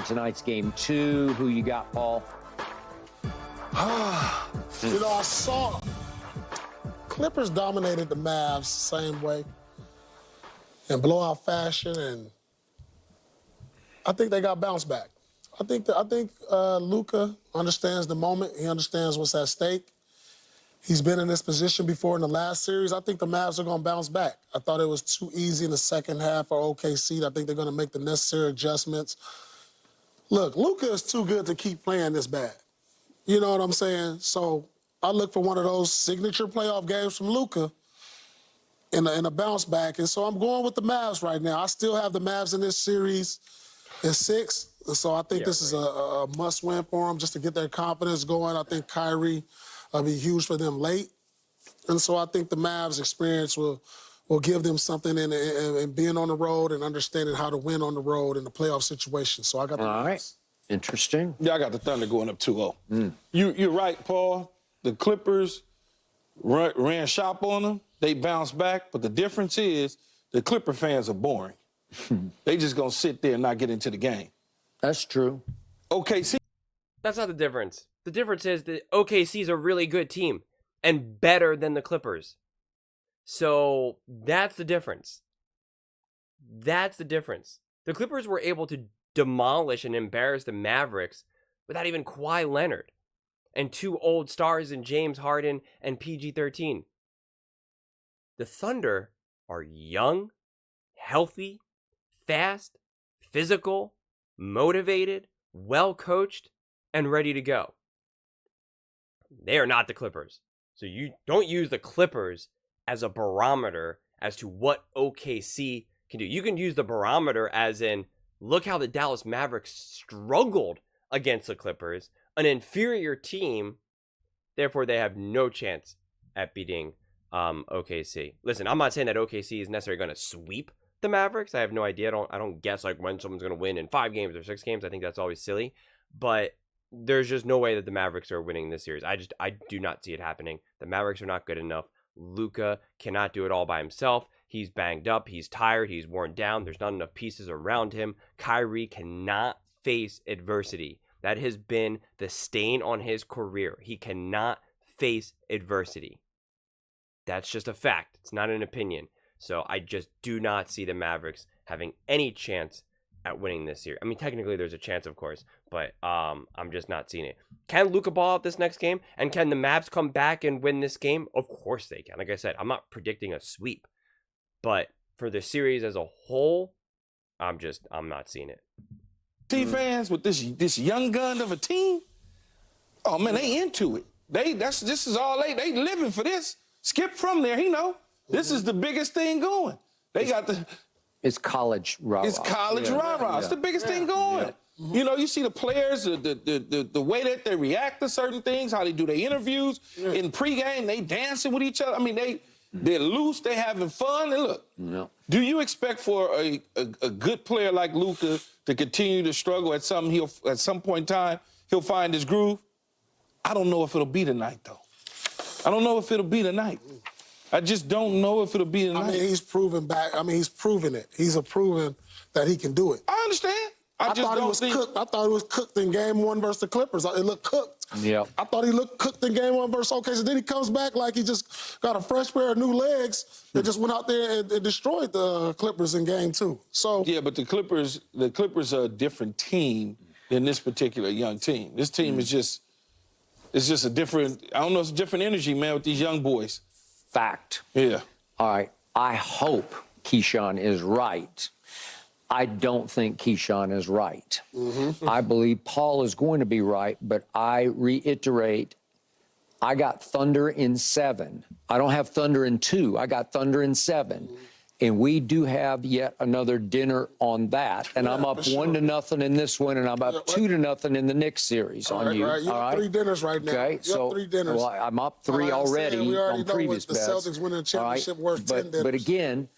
tonight's game 2. Who you got, Paul? You know, I saw Clippers dominated the Mavs same way in blowout fashion, and I think they got bounced back. I think Luka understands the moment. He understands what's at stake. He's been in this position before in the last series. I think the Mavs are going to bounce back. I thought it was too easy in the second half for OKC. I think they're going to make the necessary adjustments. Look, Luka is too good to keep playing this bad. You know what I'm saying? So I look for one of those signature playoff games from Luka in a bounce back. And so I'm going with the Mavs right now. I still have the Mavs in this series in 6. So I think this is a must-win for them just to get their confidence going. I think Kyrie will be huge for them late. And so I think the Mavs experience will give them something in being on the road and understanding how to win on the road in the playoff situation. So I got the Mavs. All right. Interesting. Yeah, I got the Thunder going up 2-0. You're right, Paul. The Clippers ran shop on them. They bounced back. But the difference is the Clipper fans are boring. They just going to sit there and not get into the game. That's true. OKC. That's not the difference. The difference is that OKC is a really good team and better than the Clippers. So that's the difference. That's the difference. The Clippers were able to demolish and embarrass the Mavericks without even Kawhi Leonard and 2 old stars in James Harden and PG-13. The Thunder are young, healthy, fast, physical, motivated, well-coached, and ready to go. They are not the Clippers. So you don't use the Clippers as a barometer as to what OKC can do. You can use the barometer as in, look how the Dallas Mavericks struggled against the Clippers, an inferior team. Therefore, they have no chance at beating OKC. Listen, I'm not saying that OKC is necessarily going to sweep the Mavericks. I have no idea. I don't guess like when someone's going to win in 5 games or 6 games. I think that's always silly. But there's just no way that the Mavericks are winning this series. I do not see it happening. The Mavericks are not good enough. Luka cannot do it all by himself. He's banged up. He's tired. He's worn down. There's not enough pieces around him. Kyrie cannot face adversity. That has been the stain on his career. He cannot face adversity. That's just a fact. It's not an opinion. So I just do not see the Mavericks having any chance at winning this series. I mean, technically there's a chance, of course, but I'm just not seeing it. Can Luka ball out this next game? And can the Mavs come back and win this game? Of course they can. Like I said, I'm not predicting a sweep. But for the series as a whole, I'm not seeing it. Fans with this young gun of a team, oh man, they into it. This is all they living for this. Skip from there, this is the biggest thing going. It's college rah-rah. It's college rah-rah. It's the biggest thing going. You see the players, the way that they react to certain things, how they do their interviews in pregame, they dancing with each other. I mean, they're loose, they having fun. And look, do you expect for a good player like Luka to continue to struggle at some point in time, he'll find his groove? I don't know if it'll be tonight, though. I don't know if it'll be tonight. I just don't know if it'll be tonight. I mean, he's proven back. I mean, he's proven it. He's proven that he can do it. I understand. I thought he was cooked in game 1 versus the Clippers. It looked cooked. Yeah. I thought he looked cooked in game 1 versus OKC. Then he comes back like he just got a fresh pair of new legs that just went out there and destroyed the Clippers in game 2. So yeah, but the Clippers are a different team than this particular young team. This team is just a different. I don't know. It's a different energy, man, with these young boys. Fact. Yeah. All right. I hope Keyshawn is right. I don't think Keyshawn is right. I believe Paul is going to be right, but I reiterate, I got Thunder in 7. I don't have Thunder in 2. I got Thunder in 7. And we do have yet another dinner on that. And I'm up 1-0 in this one, and I'm up 2-0 in the Knicks series on you. Right. You have 3 dinners right now. Okay, so 3 dinners. Well, I'm up 3 already on previous bets. The Celtics winning the championship worth 10 dinners. But again,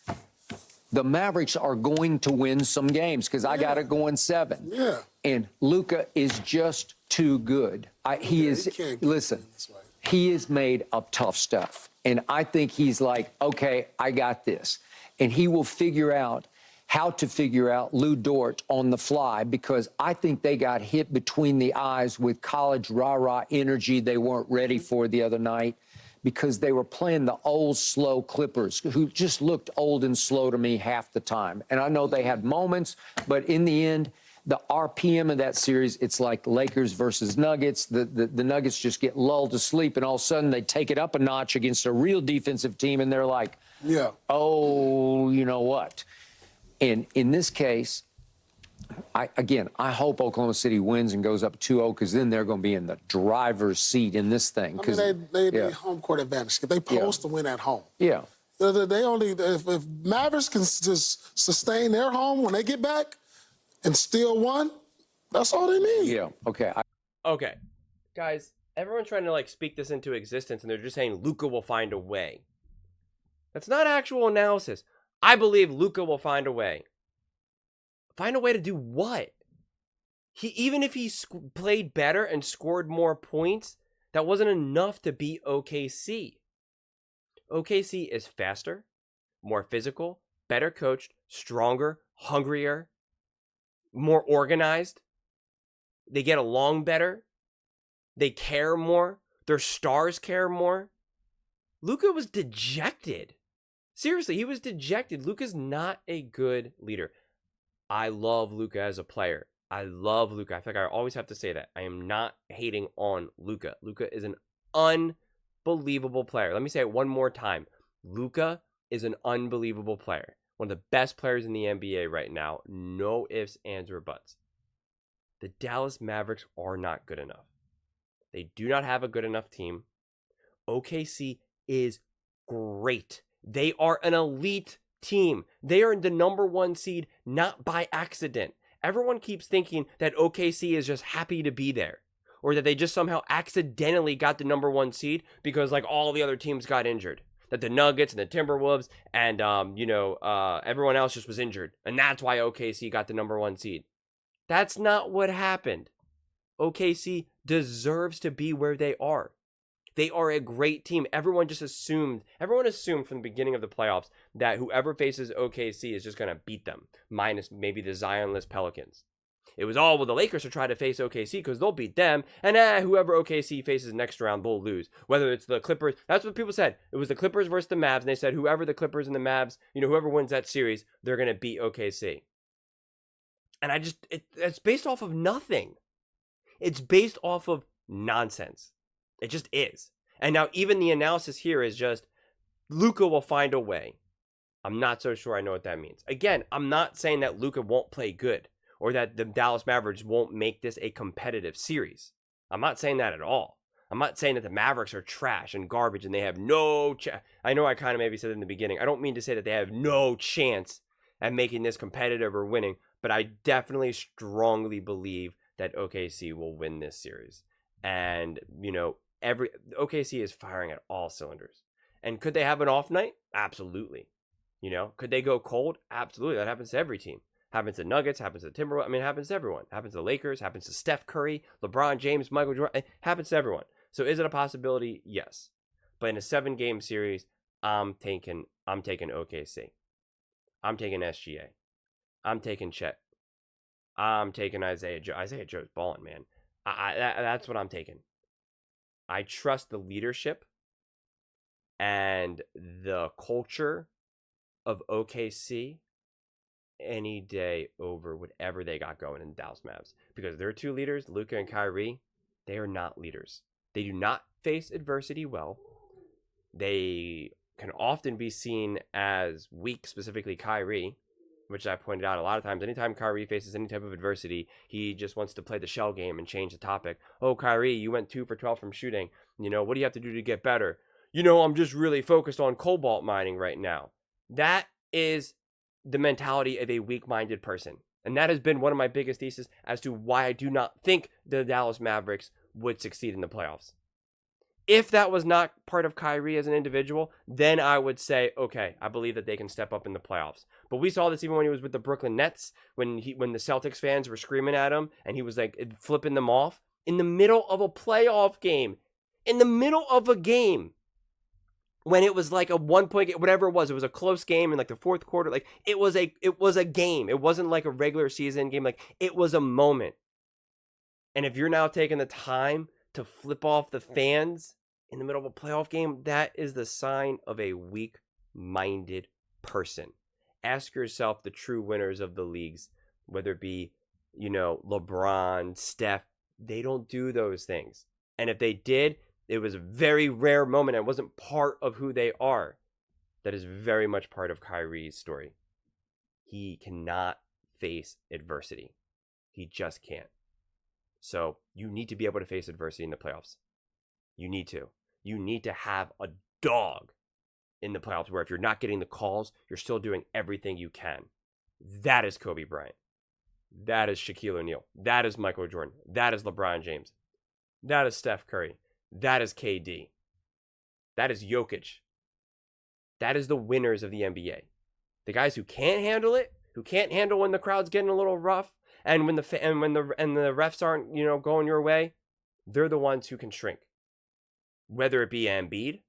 the Mavericks are going to win some games because I got it going 7. Yeah. And Luka is just too good. He has made up tough stuff. And I think he's like, okay, I got this. And he will figure out how to figure out Lou Dort on the fly, because I think they got hit between the eyes with college rah-rah energy they weren't ready for the other night, because they were playing the old, slow Clippers, who just looked old and slow to me half the time. And I know they had moments, but in the end, the RPM of that series, it's like Lakers versus Nuggets. The Nuggets just get lulled to sleep, and all of a sudden they take it up a notch against a real defensive team, and they're like, oh, you know what? And in this case, I hope Oklahoma City wins and goes up 2-0, because then they're going to be in the driver's seat in this thing. I mean, they need home court advantage. They supposed to win at home. Yeah. They only, if Mavericks can just sustain their home when they get back and still won, that's all they need. Yeah. Okay. Okay. Guys, everyone's trying to, like, speak this into existence, and they're just saying Luka will find a way. That's not actual analysis. I believe Luka will find a way. Find a way to do what? Even if he played better and scored more points, that wasn't enough to beat OKC. OKC is faster, more physical, better coached, stronger, hungrier, more organized. They get along better. They care more. Their stars care more. Luka was dejected. Seriously, he was dejected. Luka's not a good leader. I love Luka as a player. I love Luka. I feel like I always have to say that. I am not hating on Luka. Luka is an unbelievable player. Let me say it one more time. Luka is an unbelievable player. One of the best players in the NBA right now. No ifs, ands, or buts. The Dallas Mavericks are not good enough. They do not have a good enough team. OKC is great. They are an elite team. They are the #1 seed, not by accident. Everyone keeps thinking that OKC is just happy to be there, or that they just somehow accidentally got the #1 seed because, like, all the other teams got injured. That the Nuggets and the Timberwolves and everyone else just was injured, and that's why OKC got the #1 seed. That's not what happened. OKC deserves to be where they are. They are a great team. Everyone assumed from the beginning of the playoffs that whoever faces OKC is just going to beat them, minus maybe the Zionless Pelicans. It was all, well, the Lakers are trying to face OKC because they'll beat them, and whoever OKC faces next round, they'll lose. Whether it's the Clippers, that's what people said. It was the Clippers versus the Mavs, and they said whoever the Clippers and the Mavs, whoever wins that series, they're going to beat OKC. And it's based off of nothing. It's based off of nonsense. It just is. And now even the analysis here is just, Luka will find a way. I'm not so sure I know what that means. Again, I'm not saying that Luka won't play good, or that the Dallas Mavericks won't make this a competitive series. I'm not saying that at all. I'm not saying that the Mavericks are trash and garbage and they have no chance. I know I kind of maybe said in the beginning. I don't mean to say that they have no chance at making this competitive or winning, but I definitely strongly believe that OKC will win this series. And, OKC is firing at all cylinders. And could they have an off night? Absolutely. Could they go cold? Absolutely. That happens to every team. Happens to Nuggets, happens to Timberwolves. I mean, it happens to everyone. Happens to the Lakers, happens to Steph Curry, LeBron James, Michael Jordan. It happens to everyone. So is it a possibility? Yes. But in a 7-game series, I'm taking OKC. I'm taking SGA. I'm taking Chet. I'm taking Isaiah Joe. Isaiah Joe's balling, man. That's what I'm taking. I trust the leadership and the culture of OKC any day over whatever they got going in the Dallas Mavs. Because their two leaders, Luka and Kyrie, they are not leaders. They do not face adversity well. They can often be seen as weak, specifically Kyrie, which I pointed out a lot of times. Anytime Kyrie faces any type of adversity, he just wants to play the shell game and change the topic. Oh, Kyrie, you went 2 for 12 from shooting. What do you have to do to get better? I'm just really focused on cobalt mining right now. That is the mentality of a weak-minded person. And that has been one of my biggest theses as to why I do not think the Dallas Mavericks would succeed in the playoffs. If that was not part of Kyrie as an individual, then I would say, okay, I believe that they can step up in the playoffs. But we saw this even when he was with the Brooklyn Nets, when the Celtics fans were screaming at him and he was like flipping them off in the middle of a playoff game. In the middle of a game. when it was like a 1-point game, whatever it was a close game in like the fourth quarter. Like it was a game. It wasn't like a regular season game. Like it was a moment. And if you're now taking the time to flip off the fans in the middle of a playoff game, that is the sign of a weak-minded person. Ask yourself the true winners of the leagues, whether it be, LeBron, Steph, they don't do those things. And if they did, it was a very rare moment. It wasn't part of who they are. That is very much part of Kyrie's story. He cannot face adversity. He just can't. So you need to be able to face adversity in the playoffs. You need to. You need to have a dog in the playoffs where if you're not getting the calls, you're still doing everything you can. That is Kobe Bryant. That is Shaquille O'Neal. That is Michael Jordan. That is LeBron James. That is Steph Curry. That is KD. That is Jokic. That is the winners of the NBA. The guys who can't handle it, who can't handle when the crowd's getting a little rough, and when the refs aren't, going your way, they're the ones who can shrink. Whether it be Embiid,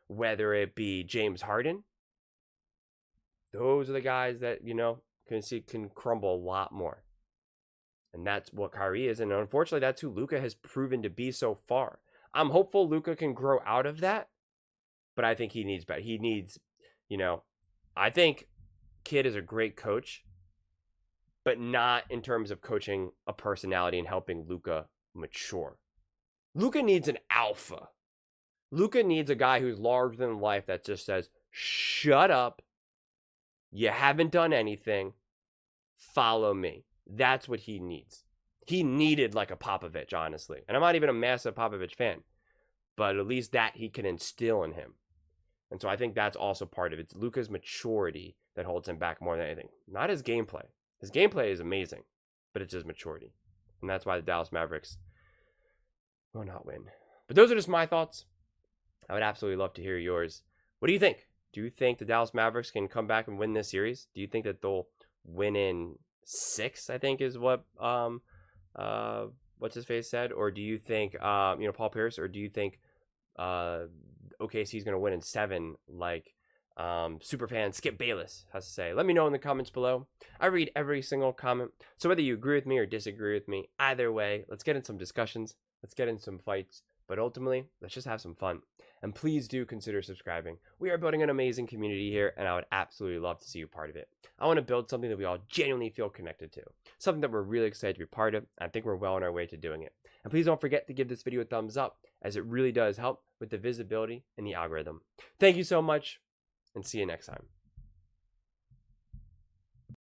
whether it be James Harden, those are the guys that, can crumble a lot more. And that's what Kyrie is. And unfortunately, that's who Luka has proven to be so far. I'm hopeful Luka can grow out of that, but I think he needs better. He needs, I think Kid is a great coach, but not in terms of coaching a personality and helping Luka mature. Luka needs an alpha. Luka needs a guy who's larger than life that just says, shut up. You haven't done anything. Follow me. That's what he needs. He needed like a Popovich, honestly. And I'm not even a massive Popovich fan, but at least that he can instill in him. And so I think that's also part of it. It's Luka's maturity that holds him back more than anything. Not his gameplay. His gameplay is amazing, but it's his maturity. And that's why the Dallas Mavericks will not win. But those are just my thoughts. I would absolutely love to hear yours. What do you think? Do you think the Dallas Mavericks can come back and win this series? Do you think that they'll win in 6, I think is what what's his face said? Or do you think Paul Pierce, or do you think OKC is going to win in 7 like superfan Skip Bayless has to say? Let me know in the comments below. I read every single comment. So whether you agree with me or disagree with me, either way, let's get in some discussions. Let's get in some fights. But ultimately, let's just have some fun. And please do consider subscribing. We are building an amazing community here, and I would absolutely love to see you part of it. I want to build something that we all genuinely feel connected to. Something that we're really excited to be part of. I think we're well on our way to doing it. And please don't forget to give this video a thumbs up, as it really does help with the visibility and the algorithm. Thank you so much, and see you next time.